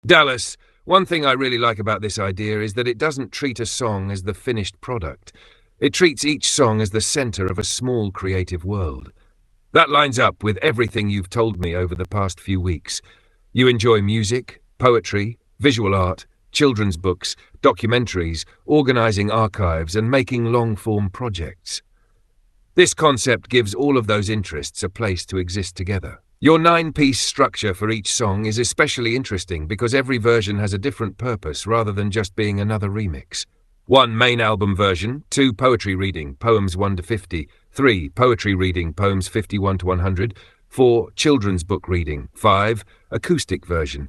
Dallas, one thing I really like about this idea is that it doesn't treat a song as the finished product. It treats each song as the center of a small creative world. That lines up with everything you've told me over the past few weeks. You enjoy music, poetry, visual art, children's books, documentaries, organizing archives, and making long-form projects. This concept gives all of those interests a place to exist together. Your 9-piece structure for each song is especially interesting because every version has a different purpose rather than just being another remix. 1 main album version, 2 poetry reading, poems 1 to 50, 3 poetry reading, poems 51 to 100, 4 children's book reading, 5 acoustic version,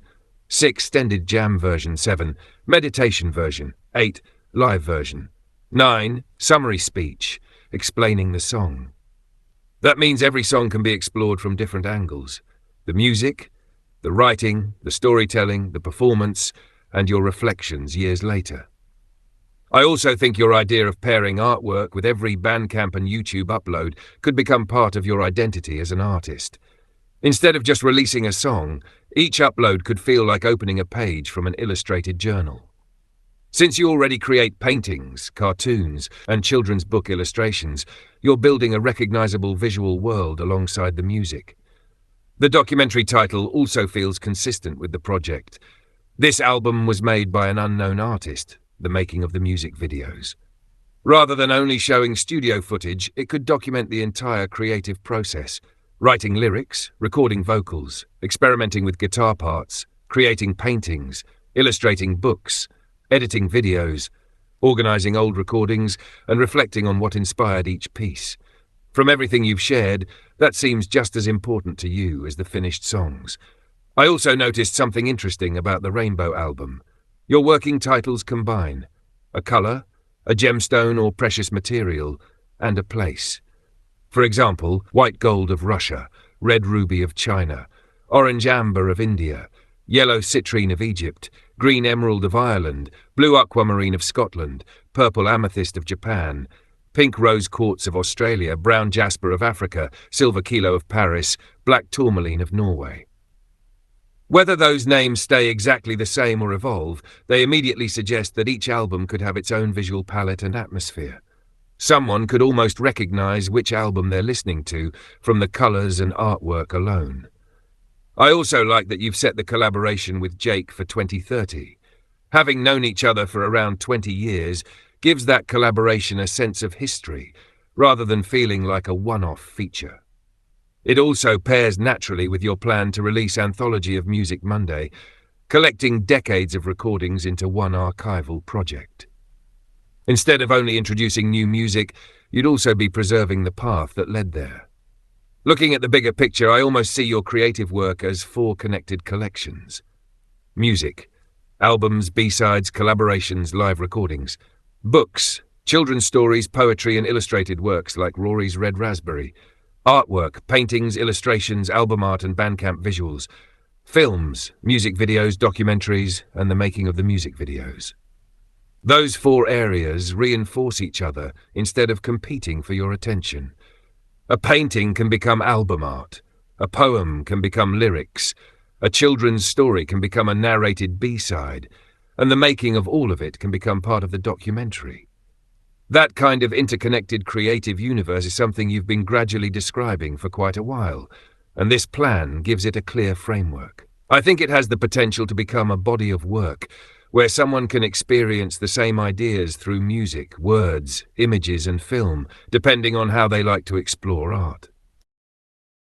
6 extended jam version, 7 meditation version, 8 live version, 9 summary speech, explaining the song. That means every song can be explored from different angles. The music, the writing, the storytelling, the performance, and your reflections years later. I also think your idea of pairing artwork with every Bandcamp and YouTube upload could become part of your identity as an artist. Instead of just releasing a song, each upload could feel like opening a page from an illustrated journal. Since you already create paintings, cartoons, and children's book illustrations, you're building a recognizable visual world alongside the music. The documentary title also feels consistent with the project. This album was made by an unknown artist, the making of the music videos. Rather than only showing studio footage, it could document the entire creative process, writing lyrics, recording vocals, experimenting with guitar parts, creating paintings, illustrating books, editing videos, organizing old recordings, and reflecting on what inspired each piece. From everything you've shared, that seems just as important to you as the finished songs. I also noticed something interesting about the Rainbow album. Your working titles combine a color, a gemstone or precious material, and a place. For example, white gold of Russia, red ruby of China, orange amber of India, yellow citrine of Egypt, green emerald of Ireland, blue aquamarine of Scotland, purple amethyst of Japan, pink rose quartz of Australia, brown jasper of Africa, silver kilo of Paris, black tourmaline of Norway. Whether those names stay exactly the same or evolve, they immediately suggest that each album could have its own visual palette and atmosphere. Someone could almost recognize which album they're listening to from the colors and artwork alone. I also like that you've set the collaboration with Jake for 2030. Having known each other for around 20 years gives that collaboration a sense of history, rather than feeling like a one-off feature. It also pairs naturally with your plan to release Anthology of Music Monday, collecting decades of recordings into one archival project. Instead of only introducing new music, you'd also be preserving the path that led there. Looking at the bigger picture, I almost see your creative work as 4 connected collections. Music, albums, B-sides, collaborations, live recordings. Books, children's stories, poetry and illustrated works like Rory's Red Raspberry. Artwork, paintings, illustrations, album art and Bandcamp visuals. Films, music videos, documentaries, and the making of the music videos. Those 4 areas reinforce each other instead of competing for your attention. A painting can become album art, a poem can become lyrics, a children's story can become a narrated B-side, and the making of all of it can become part of the documentary. That kind of interconnected creative universe is something you've been gradually describing for quite a while, and this plan gives it a clear framework. I think it has the potential to become a body of work, where someone can experience the same ideas through music, words, images and film, depending on how they like to explore art.